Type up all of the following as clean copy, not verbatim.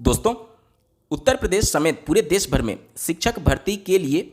दोस्तों, उत्तर प्रदेश समेत पूरे देश भर में शिक्षक भर्ती के लिए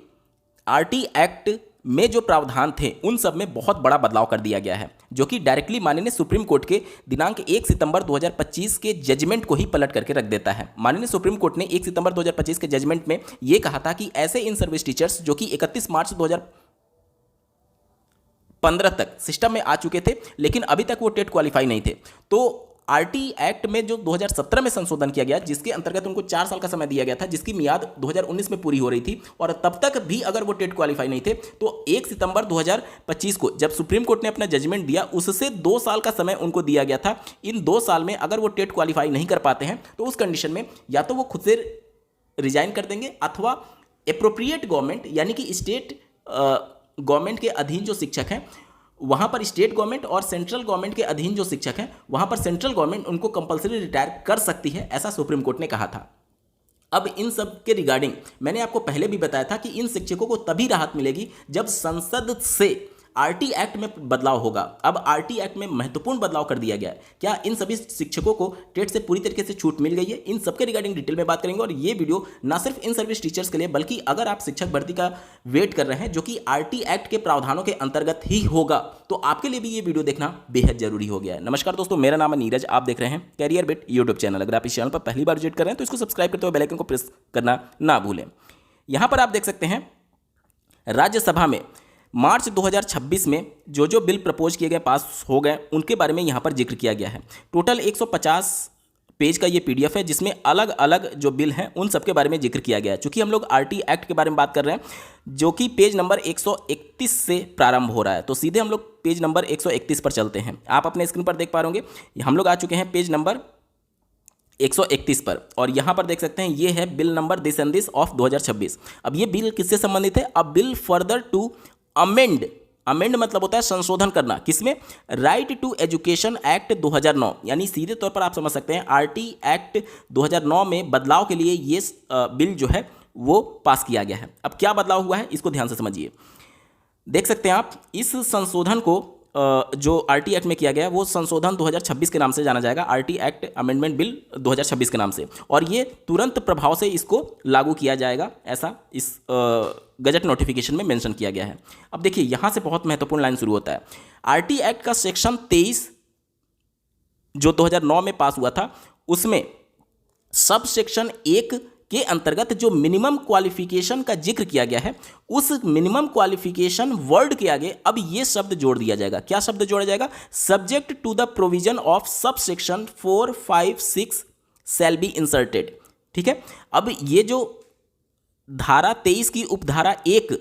आरटी एक्ट में जो प्रावधान थे उन सब में बहुत बड़ा बदलाव कर दिया गया है, जो कि डायरेक्टली माननीय सुप्रीम कोर्ट के दिनांक 1 सितंबर 2025 के जजमेंट को ही पलट करके रख देता है। माननीय सुप्रीम कोर्ट ने 1 सितंबर 2025 के जजमेंट में यह कहा था कि ऐसे इन सर्विस टीचर्स जो कि 31 मार्च 2015 तक सिस्टम में आ चुके थे लेकिन अभी तक वो टेट क्वालिफाई नहीं थे, तो आरटी एक्ट में जो 2017 में संशोधन किया गया, जिसके अंतर्गत उनको 4 साल का समय दिया गया था, जिसकी मियाद 2019 में पूरी हो रही थी और तब तक भी अगर वो टेट क्वालिफाई नहीं थे तो 1 सितंबर 2025 को जब सुप्रीम कोर्ट ने अपना जजमेंट दिया उससे 2 साल का समय उनको दिया गया था। इन 2 साल में अगर वो टेट क्वालिफाई नहीं कर पाते हैं तो उस कंडीशन में या तो वो खुद से रिजाइन कर देंगे अथवा एप्रोप्रिएट गवर्नमेंट यानी कि स्टेट गवर्नमेंट के अधीन जो शिक्षक हैं वहाँ पर स्टेट गवर्नमेंट और सेंट्रल गवर्नमेंट के अधीन जो शिक्षक हैं वहाँ पर सेंट्रल गवर्नमेंट उनको कंपलसरी रिटायर कर सकती है, ऐसा सुप्रीम कोर्ट ने कहा था। अब इन सब के रिगार्डिंग मैंने आपको पहले भी बताया था कि इन शिक्षकों को तभी राहत मिलेगी जब संसद से आरटी एक्ट में बदलाव होगा। अब आरटी एक्ट में महत्वपूर्ण बदलाव कर दिया गया है। क्या इन सभी शिक्षकों को टेट से पूरी तरीके से छूट मिल गई है? इन सबके रिगार्डिंग डिटेल में बात करेंगे और ये वीडियो ना सिर्फ इन सर्विस टीचर्स के लिए बल्कि अगर आप शिक्षक भर्ती का वेट कर रहे हैं जो कि आरटी एक्ट के प्रावधानों के अंतर्गत ही होगा तो आपके लिए भी ये वीडियो देखना बेहद जरूरी हो गया है। नमस्कार दोस्तों, मेरा नाम है नीरज, आप देख रहे हैं कैरियर बिट यूट्यूब चैनल। अगर आप इस चैनल पर पहली बार विजिट कर रहे हैं तो इसको सब्सक्राइब करते हुए बेल आइकन को प्रेस करना ना भूलें। यहां पर आप देख सकते हैं राज्यसभा में मार्च 2026 में जो बिल प्रपोज किए गए, पास हो गए, उनके बारे में यहाँ पर जिक्र किया गया है। टोटल 150 पेज का ये पीडीएफ है जिसमें अलग अलग जो बिल हैं उन सब के बारे में जिक्र किया गया है। चूंकि हम लोग आरटी एक्ट के बारे में बात कर रहे हैं जो कि पेज नंबर 131 से प्रारंभ हो रहा है, तो सीधे हम लोग पेज नंबर 131 पर चलते हैं। आप अपने स्क्रीन पर देख पा रहे होंगे हम लोग आ चुके हैं पेज नंबर 131 पर और यहाँ पर देख सकते हैं ये है bill number this and this of 2026। अब ये बिल किससे संबंधित है? अब बिल फर्दर टू अमेंड मतलब होता है संशोधन करना, किसमें? राइट टू एजुकेशन एक्ट 2009, यानी सीधे तौर पर आप समझ सकते हैं आरटी एक्ट 2009 में बदलाव के लिए ये बिल जो है वो पास किया गया है। अब क्या बदलाव हुआ है इसको ध्यान से समझिए। देख सकते हैं आप इस संशोधन को जो आरटी एक्ट में किया गया वो संशोधन 2026 के नाम से जाना जाएगा, आरटी एक्ट अमेंडमेंट बिल 2026 के नाम से, और ये तुरंत प्रभाव से इसको लागू किया जाएगा, ऐसा इस गजट नोटिफिकेशन में मेंशन किया गया है। अब देखिए यहाँ से बहुत महत्वपूर्ण लाइन शुरू होता है। आरटी एक्ट का सेक्शन 23 जो 2009 में पास हुआ था उसमें सब सेक्शन 1 के अंतर्गत जो मिनिमम क्वालिफिकेशन का जिक्र किया गया है उस मिनिमम क्वालिफिकेशन वर्ड के आगे अब ये शब्द जोड़ दिया जाएगा। क्या शब्द जोड़ा जाएगा? Subject to the provision of sub section 4, 5, 6 shall be inserted. ठीक है, अब ये जो धारा 23 की उपधारा 1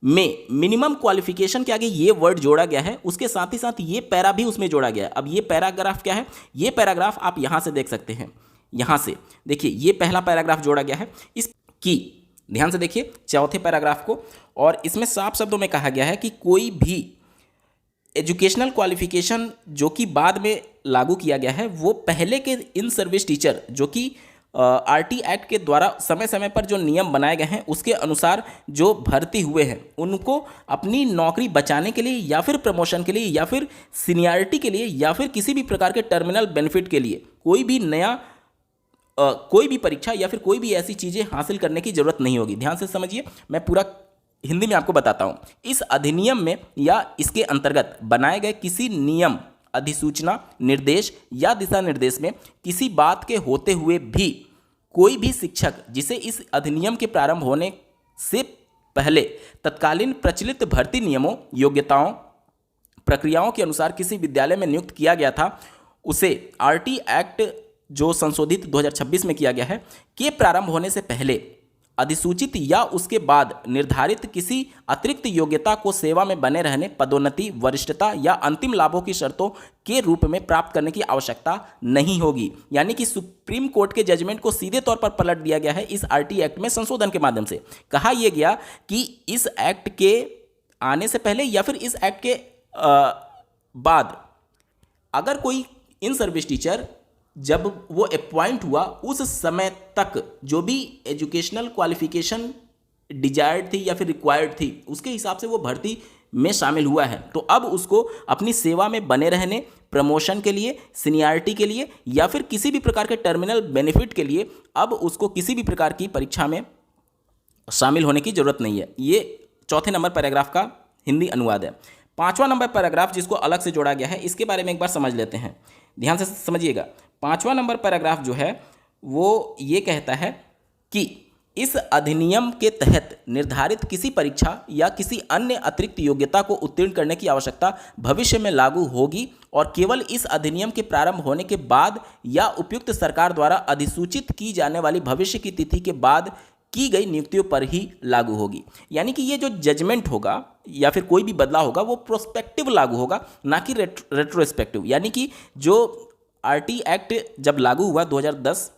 में मिनिमम क्वालिफिकेशन के आगे ये वर्ड जोड़ा गया है, उसके साथ ही साथ ये पैरा भी उसमें जोड़ा गया है। अब ये पैराग्राफ क्या है? ये पैराग्राफ आप यहां से देख सकते हैं। यहां से देखिए ये पहला पैराग्राफ जोड़ा गया है, इसकी ध्यान से देखिए चौथे पैराग्राफ को, और इसमें साफ शब्दों में कहा गया है कि कोई भी एजुकेशनल क्वालिफिकेशन जो कि बाद में लागू किया गया है वो पहले के इन सर्विस टीचर जो कि आरटी एक्ट के द्वारा समय समय पर जो नियम बनाए गए हैं उसके अनुसार जो भर्ती हुए हैं उनको अपनी नौकरी बचाने के लिए या फिर प्रमोशन के लिए या फिर सीनियरिटी के लिए या फिर किसी भी प्रकार के टर्मिनल बेनिफिट के लिए कोई भी नया कोई भी परीक्षा या फिर कोई भी ऐसी चीज़ें हासिल करने की जरूरत नहीं होगी। ध्यान से समझिए, मैं पूरा हिंदी में आपको बताता हूँ। इस अधिनियम में या इसके अंतर्गत बनाए गए किसी नियम, अधिसूचना, निर्देश या दिशा निर्देश में किसी बात के होते हुए भी कोई भी शिक्षक जिसे इस अधिनियम के प्रारंभ होने से पहले तत्कालीन प्रचलित भर्ती नियमों, योग्यताओं, प्रक्रियाओं के अनुसार किसी विद्यालय में नियुक्त किया गया था उसे आरटी एक्ट जो संशोधित 2026 में किया गया है के प्रारंभ होने से पहले अधिसूचित या उसके बाद निर्धारित किसी अतिरिक्त योग्यता को सेवा में बने रहने, पदोन्नति, वरिष्ठता या अंतिम लाभों की शर्तों के रूप में प्राप्त करने की आवश्यकता नहीं होगी। यानी कि सुप्रीम कोर्ट के जजमेंट को सीधे तौर पर पलट दिया गया है इस आरटी एक्ट में संशोधन के माध्यम से। कहा यह गया कि इस एक्ट के आने से पहले या फिर इस एक्ट के बाद अगर कोई इन सर्विस टीचर जब वो अपॉइंट हुआ उस समय तक जो भी एजुकेशनल क्वालिफिकेशन डिजायर्ड थी या फिर रिक्वायर्ड थी उसके हिसाब से वो भर्ती में शामिल हुआ है तो अब उसको अपनी सेवा में बने रहने, प्रमोशन के लिए, सीनियरिटी के लिए या फिर किसी भी प्रकार के टर्मिनल बेनिफिट के लिए अब उसको किसी भी प्रकार की परीक्षा में शामिल होने की जरूरत नहीं है। ये चौथे नंबर पैराग्राफ का हिंदी अनुवाद है। 5वां नंबर पैराग्राफ जिसको अलग से जोड़ा गया है, इसके बारे में एक बार समझ लेते हैं, ध्यान से समझिएगा। 5वां नंबर पैराग्राफ जो है वो ये कहता है कि इस अधिनियम के तहत निर्धारित किसी परीक्षा या किसी अन्य अतिरिक्त योग्यता को उत्तीर्ण करने की आवश्यकता भविष्य में लागू होगी और केवल इस अधिनियम के प्रारंभ होने के बाद या उपयुक्त सरकार द्वारा अधिसूचित की जाने वाली भविष्य की तिथि के बाद की गई नियुक्तियों पर ही लागू होगी। यानी कि ये जो जजमेंट होगा या फिर कोई भी बदलाव होगा वो प्रोस्पेक्टिव लागू होगा, ना कि रेट्रोस्पेक्टिव। यानी कि जो आरटी एक्ट जब लागू हुआ 2010,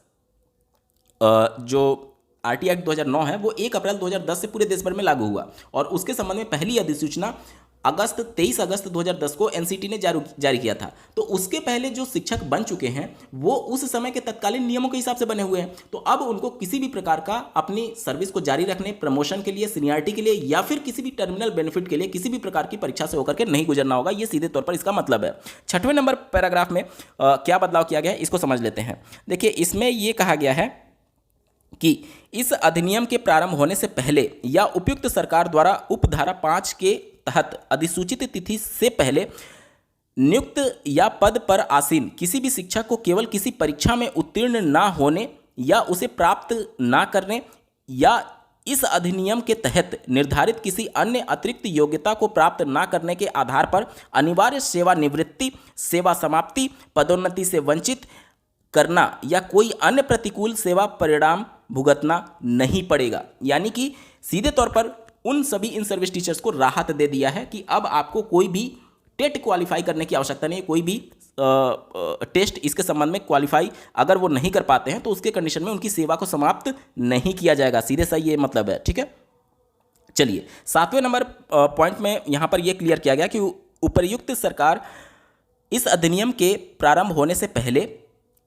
जो आरटी एक्ट 2009 है वो 1 अप्रैल 2010 से पूरे देश भर में लागू हुआ और उसके संबंध में पहली अधिसूचना 23 अगस्त 2010 को एनसीटी ने जारी किया था। तो उसके पहले जो शिक्षक बन चुके हैं वो उस समय के तत्कालीन नियमों के हिसाब से बने हुए हैं, तो अब उनको किसी भी प्रकार का अपनी सर्विस को जारी रखने, प्रमोशन के लिए, सीनियरिटी के लिए या फिर किसी भी टर्मिनल बेनिफिट के लिए किसी भी प्रकार की परीक्षा से होकर के नहीं गुजरना होगा। ये सीधे तौर पर इसका मतलब है। 6वें नंबर पैराग्राफ में क्या बदलाव किया गया है इसको समझ लेते हैं। देखिए, इसमें यह कहा गया है कि इस अधिनियम के प्रारंभ होने से पहले या उपयुक्त सरकार द्वारा उपधारा 5 के तहत अधिसूचित तिथि से पहले नियुक्त या पद पर आसीन किसी भी शिक्षक को केवल किसी परीक्षा में उत्तीर्ण ना होने या उसे प्राप्त ना करने या इस अधिनियम के तहत निर्धारित किसी अन्य अतिरिक्त योग्यता को प्राप्त ना करने के आधार पर अनिवार्य सेवानिवृत्ति, सेवा समाप्ति, पदोन्नति से वंचित करना या कोई अन्य प्रतिकूल सेवा परिणाम भुगतना नहीं पड़ेगा। यानी कि सीधे तौर पर उन सभी इन सर्विस टीचर्स को राहत दे दिया है कि अब आपको कोई भी टेट क्वालिफाई करने की आवश्यकता नहीं है, कोई भी टेस्ट इसके संबंध में क्वालिफाई अगर वो नहीं कर पाते हैं तो उसके कंडीशन में उनकी सेवा को समाप्त नहीं किया जाएगा। सीधे सा ये मतलब है, ठीक है। चलिए, 7वें नंबर पॉइंट में यहाँ पर यह क्लियर किया गया कि उपर्युक्त सरकार इस अधिनियम के प्रारंभ होने से पहले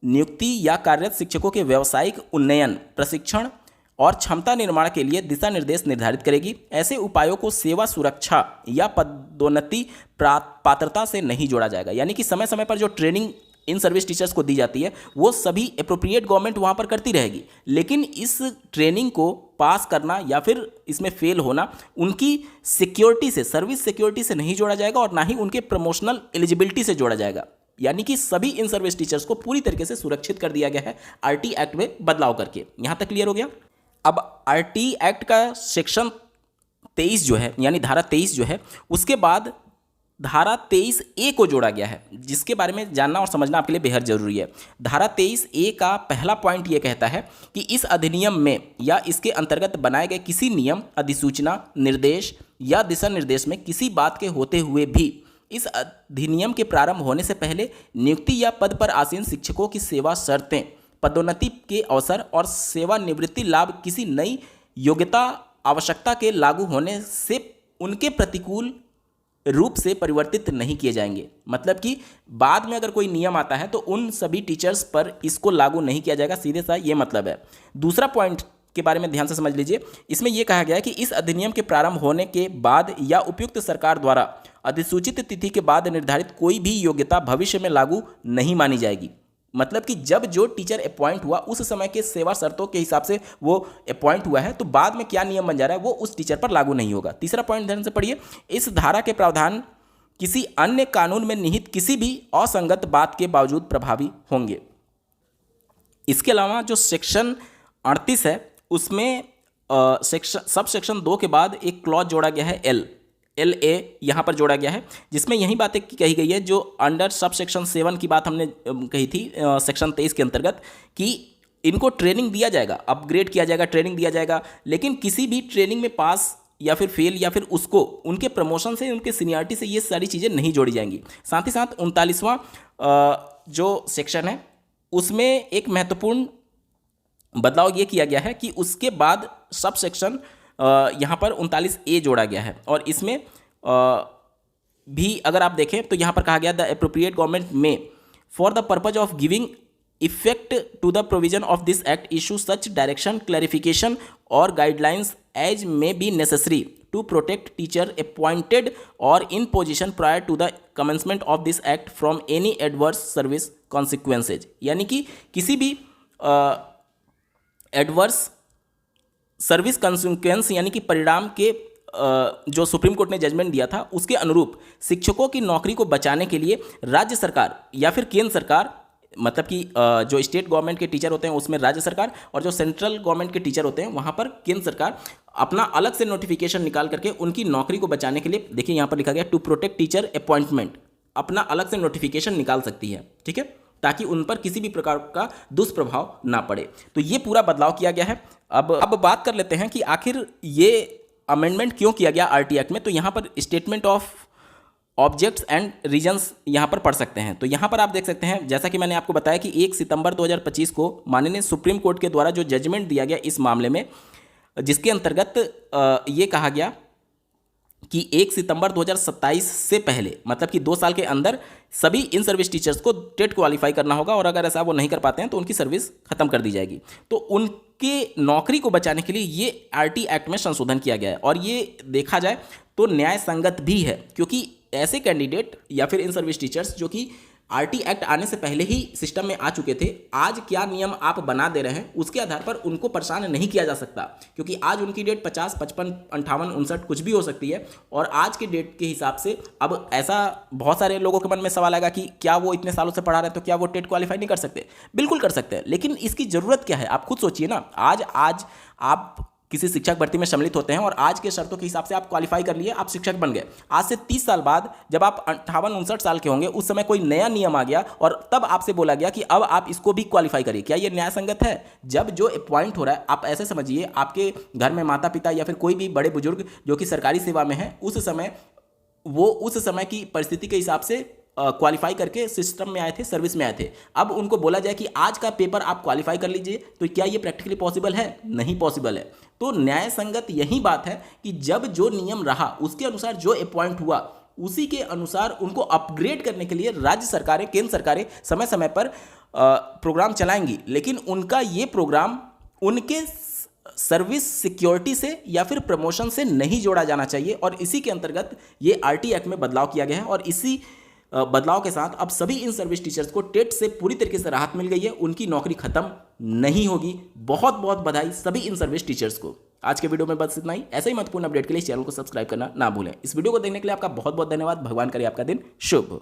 नियुक्ति या कार्यरत शिक्षकों के व्यावसायिक उन्नयन, प्रशिक्षण और क्षमता निर्माण के लिए दिशा निर्देश निर्धारित करेगी। ऐसे उपायों को सेवा सुरक्षा या पदोन्नति पात्रता से नहीं जोड़ा जाएगा। यानी कि समय समय पर जो ट्रेनिंग इन सर्विस टीचर्स को दी जाती है वो सभी एप्रोप्रिएट गवर्नमेंट वहाँ पर करती रहेगी, लेकिन इस ट्रेनिंग को पास करना या फिर इसमें फेल होना उनकी सिक्योरिटी से, सर्विस सिक्योरिटी से नहीं जोड़ा जाएगा और ना ही उनके प्रमोशनल एलिजिबिलिटी से जोड़ा जाएगा। यानी कि सभी इन सर्विस टीचर्स को पूरी तरीके से सुरक्षित कर दिया गया है आरटी एक्ट में बदलाव करके। यहां तक क्लियर हो गया। अब आरटी एक्ट का सेक्शन 23 जो है, यानी धारा 23 जो है, उसके बाद धारा 23A को जोड़ा गया है, जिसके बारे में जानना और समझना आपके लिए बेहद जरूरी है। धारा 23A का पहला पॉइंट यह कहता है कि इस अधिनियम में या इसके अंतर्गत बनाए गए किसी नियम, अधिसूचना, निर्देश या दिशा निर्देश में किसी बात के होते हुए भी इस अधिनियम के प्रारंभ होने से पहले नियुक्ति या पद पर आसीन शिक्षकों की सेवा शर्तें, पदोन्नति के अवसर और सेवानिवृत्ति लाभ किसी नई योग्यता आवश्यकता के लागू होने से उनके प्रतिकूल रूप से परिवर्तित नहीं किए जाएंगे। मतलब कि बाद में अगर कोई नियम आता है तो उन सभी टीचर्स पर इसको लागू नहीं किया जाएगा, सीधे सा ये मतलब है। दूसरा पॉइंट के बारे में ध्यान से समझ लीजिए। इसमें यह कहा गया है कि इस अधिनियम के प्रारंभ होने के बाद या उपयुक्त सरकार द्वारा अधिसूचित तिथि के बाद निर्धारित कोई भी योग्यता भविष्य में लागू नहीं मानी जाएगी। मतलब कि जब जो टीचर अपॉइंट हुआ उस समय के सेवा शर्तों के हिसाब से वो अपॉइंट हुआ है, तो बाद में क्या नियम बन जा रहा है वो उस टीचर पर लागू नहीं होगा। तीसरा पॉइंट ध्यान से पढ़िए। इस धारा के प्रावधान किसी अन्य कानून में निहित किसी भी असंगत बात के बावजूद प्रभावी होंगे। इसके अलावा जो सेक्शन 38 है उसमें सब सेक्शन 2 के बाद एक क्लॉज जोड़ा गया है LA यहाँ पर जोड़ा गया है, जिसमें यही बातें कही गई है जो अंडर सब सेक्शन 7 की बात हमने कही थी सेक्शन 23 के अंतर्गत, कि इनको ट्रेनिंग दिया जाएगा, अपग्रेड किया जाएगा, ट्रेनिंग दिया जाएगा, लेकिन किसी भी ट्रेनिंग में पास या फिर फेल या फिर उसको उनके प्रमोशन से, उनके सीनियरिटी से ये सारी चीज़ें नहीं जोड़ी जाएंगी। साथ ही साथ 39वां जो सेक्शन है उसमें एक महत्वपूर्ण बदलाव ये किया गया है कि उसके बाद सब सेक्शन यहाँ पर 39A जोड़ा गया है और इसमें भी अगर आप देखें तो यहाँ पर कहा गया the appropriate government may for the purpose of giving effect to the provision of this act issue such direction, clarification और guidelines as may be necessary to protect teacher appointed और in position prior to the commencement of this act from any adverse service consequences. यानी कि किसी भी adverse service consequence यानी कि परिणाम के जो सुप्रीम कोर्ट ने जजमेंट दिया था उसके अनुरूप शिक्षकों की नौकरी को बचाने के लिए राज्य सरकार या फिर केंद्र सरकार, मतलब कि जो स्टेट गवर्नमेंट के टीचर होते हैं उसमें राज्य सरकार और जो सेंट्रल गवर्नमेंट के टीचर होते हैं वहाँ पर केंद्र सरकार अपना अलग से नोटिफिकेशन निकाल करके उनकी नौकरी को बचाने के लिए, देखिए यहाँ पर लिखा गया टू प्रोटेक्ट टीचर अपॉइंटमेंट, अपना अलग से नोटिफिकेशन निकाल सकती है, ठीक है, ताकि उन पर किसी भी प्रकार का दुष्प्रभाव ना पड़े। तो ये पूरा बदलाव किया गया है। अब बात कर लेते हैं कि आखिर ये अमेंडमेंट क्यों किया गया आरटी एक्ट में। तो यहाँ पर statement of objects and reasons यहाँ पर पढ़ सकते हैं। तो यहाँ पर आप देख सकते हैं, जैसा कि मैंने आपको बताया कि 1 सितंबर 2025 को माननीय सुप्रीम कोर्ट के द्वारा जो जजमेंट दिया गया इस मामले में, जिसके अंतर्गत ये कहा गया कि 1 सितंबर 2027 से पहले, मतलब कि 2 साल के अंदर सभी इन सर्विस टीचर्स को टेट क्वालिफाई करना होगा और अगर ऐसा वो नहीं कर पाते हैं तो उनकी सर्विस खत्म कर दी जाएगी। तो उनके नौकरी को बचाने के लिए ये आरटी एक्ट में संशोधन किया गया है और ये देखा जाए तो न्याय संगत भी है, क्योंकि ऐसे कैंडिडेट या फिर इन सर्विस टीचर्स जो कि आरटी एक्ट आने से पहले ही सिस्टम में आ चुके थे, आज क्या नियम आप बना दे रहे हैं उसके आधार पर उनको परेशान नहीं किया जा सकता, क्योंकि आज उनकी डेट 50, 55, 58, 59 कुछ भी हो सकती है। और आज के डेट के हिसाब से अब ऐसा बहुत सारे लोगों के मन में सवाल आएगा कि क्या वो इतने सालों से पढ़ा रहे हैं तो क्या वो टेट क्वालिफाई नहीं कर सकते? बिल्कुल कर सकते हैं, लेकिन इसकी ज़रूरत क्या है आप खुद सोचिए ना। आज आप किसी शिक्षक भर्ती में सम्मिलित होते हैं और आज के शर्तों के हिसाब से आप क्वालिफाई कर लिए, आप शिक्षक बन गए। आज से 30 साल बाद जब आप 58-59 साल के होंगे, उस समय कोई नया नियम आ गया और तब आपसे बोला गया कि अब आप इसको भी क्वालिफाई करिए। क्या ये न्याय संगत है? जब जो अपॉइंट हो रहा है, आप ऐसे समझिए आपके घर में माता पिता या फिर कोई भी बड़े बुजुर्ग जो कि सरकारी सेवा में है, उस समय की परिस्थिति के हिसाब से क्वालिफाई करके सिस्टम में आए थे, सर्विस में आए थे। अब उनको बोला जाए कि आज का पेपर आप क्वालिफाई कर लीजिए, तो क्या ये प्रैक्टिकली पॉसिबल है? नहीं पॉसिबल है। तो न्याय संगत यही बात है कि जब जो नियम रहा उसके अनुसार जो अपॉइंट हुआ उसी के अनुसार उनको अपग्रेड करने के लिए राज्य सरकारें, केंद्र सरकारें समय समय पर प्रोग्राम चलाएंगी, लेकिन उनका ये प्रोग्राम उनके सर्विस सिक्योरिटी से या फिर प्रमोशन से नहीं जोड़ा जाना चाहिए। और इसी के अंतर्गत ये आरटी एक्ट में बदलाव किया गया है और इसी बदलाव के साथ अब सभी इन सर्विस टीचर्स को टेट से पूरी तरीके से राहत मिल गई है, उनकी नौकरी खत्म नहीं होगी। बहुत बहुत बधाई सभी इन सर्विस टीचर्स को। आज के वीडियो में बस इतना ही। ऐसे ही महत्वपूर्ण अपडेट के लिए इस चैनल को सब्सक्राइब करना ना भूलें। इस वीडियो को देखने के लिए आपका बहुत बहुत धन्यवाद। भगवान करे आपका दिन शुभ हो।